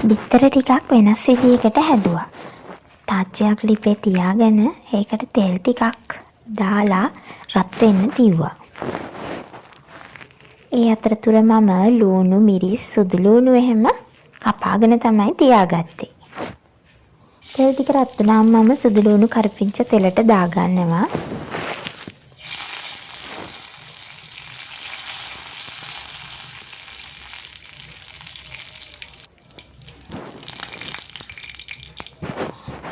බිත්තර ටිකක් වෙනස් විදියකට හැදුවා. තාච්චයක් ලිපේ තියාගෙන ඒකට තෙල් ටිකක් දාලා රත් වෙන්න තියුවා. ඒ අතරතුර මම ලූණු, මිරිස්, සුදු ලූණු එහෙම කපාගෙන තමයි තියාගත්තේ. තෙල් ටික රත් වුණාම මම සුදු ලූණු කරපිංච තෙලට දාගන්නවා.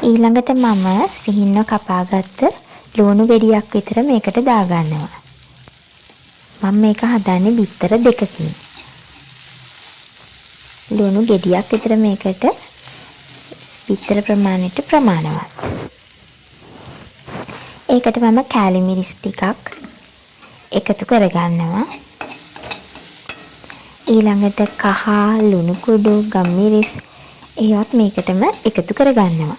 ඊළඟට මම සිහින්ව කපාගත්ත ලූණු ගෙඩියක් විතර මේකට දාගන්නවා. මම මේක හදන්නේ බිත්තර දෙකකින්. ලුණු ගෙඩියක් විතර මේකට බිත්තර ප්‍රමාණයට ප්‍රමාණවත්. ඒකට මම කෑලි මිරිස් ටිකක් එකතු කරගන්නවා. ඊළඟට කහ ලුණු කුඩු ගම්මිරිස් ඒවත් මේකටම එකතු කරගන්නවා.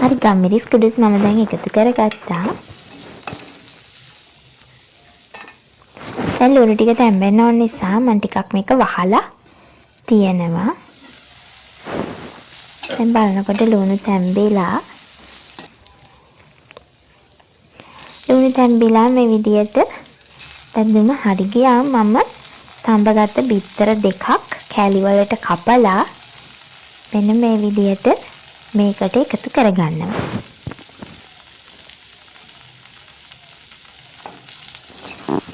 හරි ගම්මිරිස් කුඩුත් මම දැන් එකතු කරගත්තා. දැන් ලුණු ටික තැම්බෙන්න ඕන නිසා මම ටිකක් මේක වහලා තියෙනවා. දැන් බලනකොට ලුණු තැම්බිලා මේ විදියට බැඳුම හරි ගියා. මම තඹගත්ත බිත්තර දෙකක් කෑලි වලට කපලා මෙන්න මේ විදියට මේකට එකතු කරගන්නවා.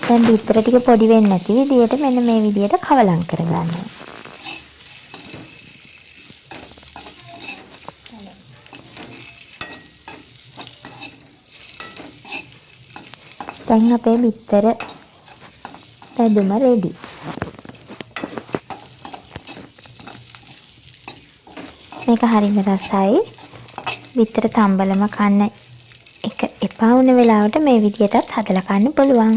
දැන් බිත්තර ටික පොඩි වෙන්නේ නැති විදියට මෙන්න මේ විදියට කවලම් කරගන්නවා. දැන් අපේ බිත්තර බැඳුම රෙඩි. මේක හරිම රසයි. බිත්තර තම්බලම කන්න එක එපා වුණ වෙලාවට මේ විදියටත් හදලා කන්න පුළුවන්.